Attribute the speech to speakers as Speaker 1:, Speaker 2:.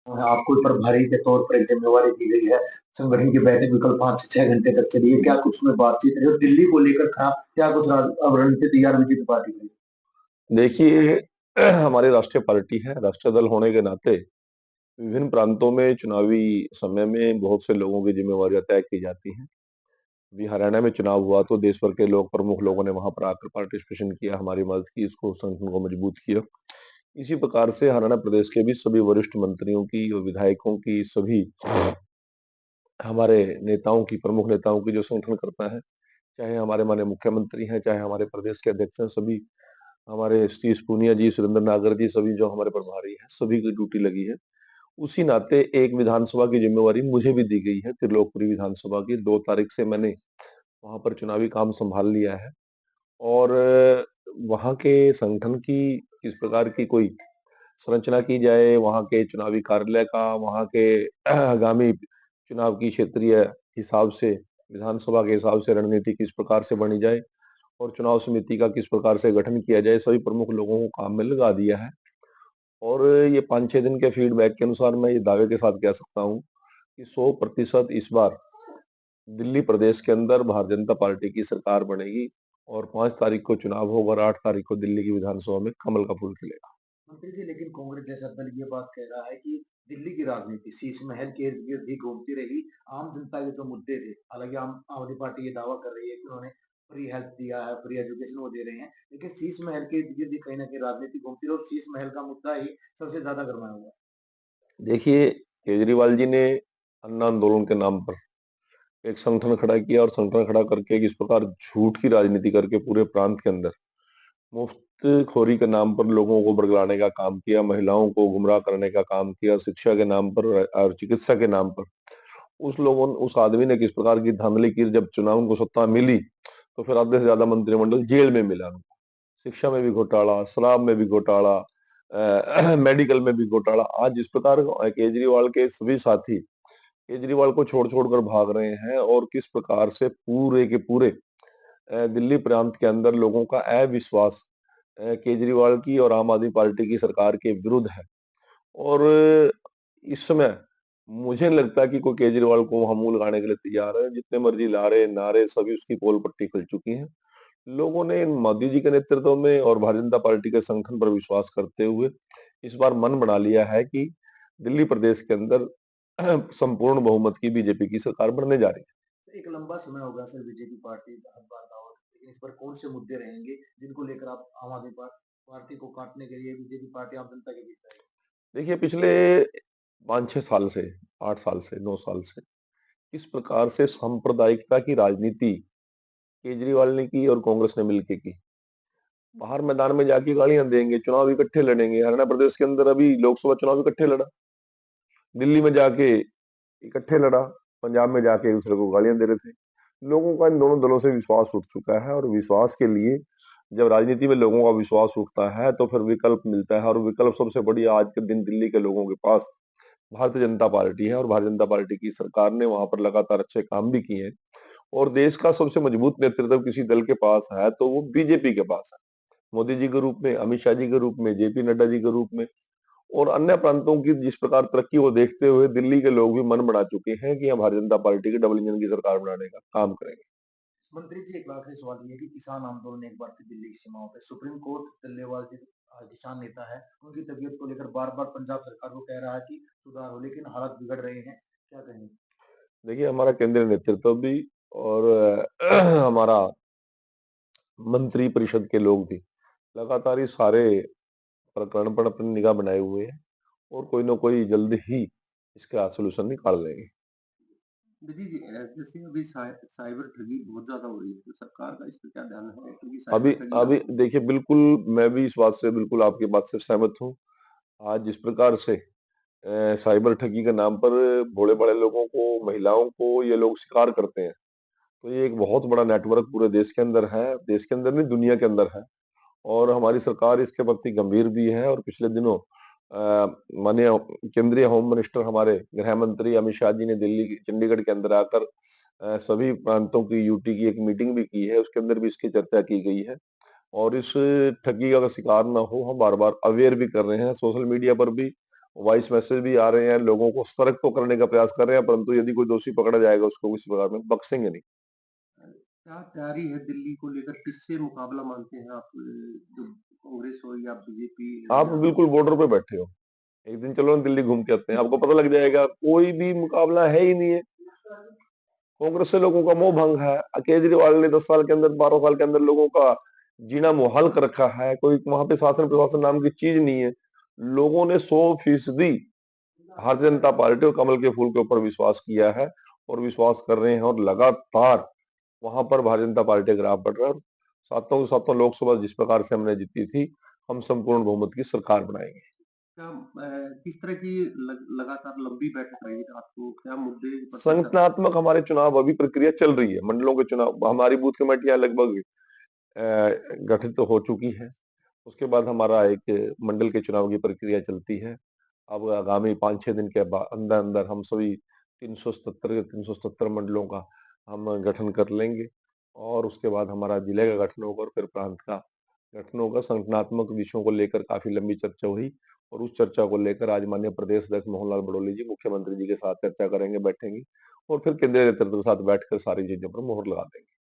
Speaker 1: आपको प्रभारी के तौर पर एक जिम्मेवारी दी गई है। संगठन की बैठक भी कल 5 से 6 घंटे तक चली है। क्या कुछ में बातचीत रही और दिल्ली को लेकर था, क्या कुछ अब रणनीति तैयार बीजेपी पार्टी की?
Speaker 2: देखिए, हमारी राष्ट्रीय पार्टी है। राष्ट्रीय दल होने के नाते विभिन्न प्रांतों में चुनावी समय में बहुत से लोगों की जिम्मेवारियां तय की जाती हैं। अभी हरियाणा में चुनाव हुआ तो देश भर के लोग, प्रमुख लोगों ने वहां पर आकर पार्टिसिपेशन किया, हमारी मदद की, इसको संगठन को मजबूत किया। इसी प्रकार से हरियाणा प्रदेश के भी सभी वरिष्ठ मंत्रियों की और विधायकों की, सभी हमारे नेताओं की, प्रमुख नेताओं की जो संगठन करता है, चाहे हमारे माननीय मुख्यमंत्री हैं, चाहे हमारे प्रदेश के अध्यक्ष हैं, सभी हमारे सतीश पूनिया जी, सुरेंद्र नागर जी, सभी जो हमारे प्रभारी हैं, सभी की ड्यूटी लगी है। उसी नाते एक विधानसभा की जिम्मेवारी मुझे भी दी गई है, त्रिलोकपुरी विधानसभा की। 2 तारीख से मैंने वहां पर चुनावी काम संभाल लिया है। और वहां के संगठन की किस प्रकार की कोई संरचना की जाए, वहां के चुनावी कार्यालय का, वहां के आगामी चुनाव की क्षेत्रीय हिसाब से, विधानसभा के हिसाब से रणनीति किस प्रकार से बनी जाए और चुनाव समिति का किस प्रकार से गठन किया जाए, सभी प्रमुख लोगों को काम में लगा दिया है। और ये 5-6 दिन के फीडबैक के अनुसार मैं ये दावे के साथ कह सकता हूँ कि 100% इस बार दिल्ली प्रदेश के अंदर भारतीय जनता पार्टी की सरकार बनेगी और 5 तारीख को चुनाव होगा और 8 तारीख को दिल्ली की विधानसभा में कमल का फूल खिलेगा।
Speaker 1: मंत्री जी, लेकिन कांग्रेस जैसा दल ये बात कह रहा है कि दिल्ली की राजनीति शीश महल के इर्द गिर्द ही घूमती रही। आम जनता के जो मुद्दे थे, हालांकि आम आदमी पार्टी ये दावा कर रही है कि उन्होंने फ्री हेल्थ दिया है, फ्री एजुकेशन वो दे रहे हैं, लेकिन शीश महल के इर्द गिर्द ही कहीं ना कहीं राजनीति घूमती रही और शीश महल का मुद्दा ही सबसे ज्यादा गरमाया हुआ है।
Speaker 2: देखिए, केजरीवाल जी ने अन्ना आंदोलन के नाम पर एक संगठन खड़ा किया और संगठन खड़ा करके इस प्रकार झूठ की राजनीति करके पूरे प्रांत के अंदर मुफ्तखोरी के नाम पर लोगों को बरगलाने का काम किया, महिलाओं को गुमराह करने का काम किया, शिक्षा के नाम पर और चिकित्सा के नाम पर। उस आदमी ने किस प्रकार की धांधली की, जब चुनाव उनको सत्ता मिली तो फिर आधे से ज्यादा मंत्रिमंडल जेल में मिला उनको। शिक्षा में भी घोटाला, शराब में भी घोटाला, मेडिकल में भी घोटाला। आज जिस प्रकार केजरीवाल के सभी साथी केजरीवाल को छोड़ छोड़ कर भाग रहे हैं और किस प्रकार से पूरे के पूरे दिल्ली प्रांत के अंदर लोगों का अविश्वास केजरीवाल की और आम आदमी पार्टी की सरकार के विरुद्ध है। और इस समय मुझे नहीं लगता कि कोई केजरीवाल को वहां मुंह लगाने के लिए तैयार है। जितने मर्जी लारे नारे सभी उसकी पोल पट्टी खुल चुकी है। लोगों ने मोदी जी के नेतृत्व में और भारतीय जनता पार्टी के संगठन पर विश्वास करते हुए इस बार मन बना लिया है कि दिल्ली प्रदेश के अंदर संपूर्ण बहुमत की बीजेपी की सरकार बनने जा रही है।
Speaker 1: एक लंबा समय होगा सर बीजेपी पार्टी हर बार दावा करती है, लेकिन इस पर कौन से मुद्दे रहेंगे जिनको लेकर आप आम आदमी पार्टी को काटने के लिए बीजेपी पार्टी आम जनता के बीच आएगी?
Speaker 2: देखिए, पिछले 5-6 साल से, 8 साल से, 9 साल से किस प्रकार से सांप्रदायिकता की राजनीति केजरीवाल ने की और कांग्रेस ने मिलकर की। बाहर मैदान में जाके गालियां देंगे, चुनाव इकट्ठे लड़ेंगे। हरियाणा प्रदेश के अंदर अभी लोकसभा चुनाव इकट्ठे लड़ा, दिल्ली में जाके इकट्ठे लड़ा, पंजाब में जाके एक दूसरे को गालियां दे रहे थे। लोगों का इन दोनों दलों से विश्वास उठ चुका है और विश्वास के लिए जब राजनीति में लोगों का विश्वास उठता है तो फिर विकल्प मिलता है। और विकल्प सबसे बढ़िया आज के दिन दिल्ली के लोगों के पास भारतीय जनता पार्टी है और भारतीय जनता पार्टी की सरकार ने वहां पर लगातार अच्छे काम भी किए हैं। और देश का सबसे मजबूत नेतृत्व किसी दल के पास है तो वो बीजेपी के पास है। मोदी जी के रूप में, अमित शाह जी के रूप में, जेपी नड्डा जी के रूप में और अन्य प्रांतों की जिस प्रकार तरक्की को देखते हुए दिल्ली के लोग भी मन बना चुके हैं कि हम भारतीय जनता पार्टी की डबल इंजन की सरकार बनाने का काम करेंगे।
Speaker 1: मंत्री जी, एक आखिरी सवाल ये है कि किसान आंदोलन एक बार फिर दिल्ली की सीमाओं पे सुप्रीम कोर्ट टल्लेवाल जी किसान नेता है, उनकी तबीयत को लेकर बार बार पंजाब सरकार को कह रहा है कि सुधार हो, लेकिन हालात बिगड़ रहे हैं, क्या कहेंगे?
Speaker 2: देखिए, हमारा केंद्रीय नेतृत्व भी और हमारा मंत्री परिषद के लोग भी लगातार ये सारे प्रकरण पर अपनी निगाह बनाए हुए हैं और कोई ना कोई जल्द ही इसका सोल्यूशन निकाल लेंगे।
Speaker 1: विधि जी, जैसे अभी साइबर ठगी बहुत ज्यादा हो रही है, तो सरकार का इस पर क्या ध्यान है, क्योंकि
Speaker 2: अभी
Speaker 1: साइबर ठगी
Speaker 2: अभी
Speaker 1: आपको?
Speaker 2: देखिए, बिल्कुल मैं भी इस बात से, बिल्कुल आपकी बात से सहमत हूँ। आज जिस प्रकार से साइबर ठगी के नाम पर भोले बड़े लोगों को, महिलाओं को ये लोग शिकार करते हैं, तो ये एक बहुत बड़ा नेटवर्क पूरे देश के अंदर है, देश के अंदर नहीं दुनिया के अंदर है। और हमारी सरकार इसके प्रति गंभीर भी है। और पिछले दिनों माननीय केंद्रीय होम मिनिस्टर, हमारे गृह मंत्री अमित शाह जी ने चंडीगढ़ के अंदर आकर सभी प्रांतों की यूटी की एक मीटिंग भी की है, उसके अंदर भी इसकी चर्चा की गई है। और इस ठगी का शिकार ना हो, हम बार बार अवेयर भी कर रहे हैं सोशल मीडिया पर भी वॉइस मैसेज भी आ रहे हैं, लोगों को सतर्क तो करने का प्रयास कर रहे हैं, परंतु यदि कोई दोषी पकड़ा जाएगा, उसको किसी प्रकार में बख्शेंगे नहीं।
Speaker 3: क्या तैयारी है दिल्ली को लेकर? किससे मुकाबला मानते हैं आप? जो कांग्रेस हो या बीजेपी
Speaker 2: आप
Speaker 3: या
Speaker 2: बिल्कुल बॉर्डर पे बैठे हो, एक दिन चलो ना दिल्ली घूम के आते हैं, आपको पता लग जाएगा कोई भी मुकाबला है ही नहीं है। कांग्रेस से लोगों का मोह भंग है। केजरीवाल ने 10 साल के अंदर, 12 साल के अंदर लोगों का जीना मुहाल कर रखा है। कोई वहां पे शासन प्रशासन नाम की चीज नहीं है। लोगों ने 100% भारतीय जनता पार्टी और कमल के फूल के ऊपर विश्वास किया है और विश्वास कर रहे हैं, और लगातार वहां पर भारतीय जनता पार्टी का ग्राफ बढ़ रहा है। सातों की सातों लोकसभा जिस प्रकार से हमने जीती थी, हम संपूर्ण बहुमत की सरकार बनाएंगे।
Speaker 3: क्या किस तरह की लगातार लंबी बैठक रही रात को? क्या मुद्दे पर चर्चा रही?
Speaker 2: संगठनात्मक हमारे चुनाव अभी प्रक्रिया चल रही है, मंडलों के चुनाव, हमारी बूथ कमेटियां लगभग गठित हो चुकी है। उसके बाद हमारा एक मंडल के चुनाव की प्रक्रिया चलती है। अब आगामी 5-6 दिन के अंदर अंदर हम सभी 377 के 377 मंडलों का हम गठन कर लेंगे, और उसके बाद हमारा जिले का गठन होगा और फिर प्रांत का गठन होगा। संगठनात्मक विषयों को लेकर काफी लंबी चर्चा हुई, और उस चर्चा को लेकर आज माननीय प्रदेश अध्यक्ष मोहनलाल बड़ोले जी मुख्यमंत्री जी के साथ चर्चा करेंगे, बैठेंगे, और फिर केंद्रीय नेतृत्व के साथ बैठकर सारी चीजों पर मोहर लगा देंगे।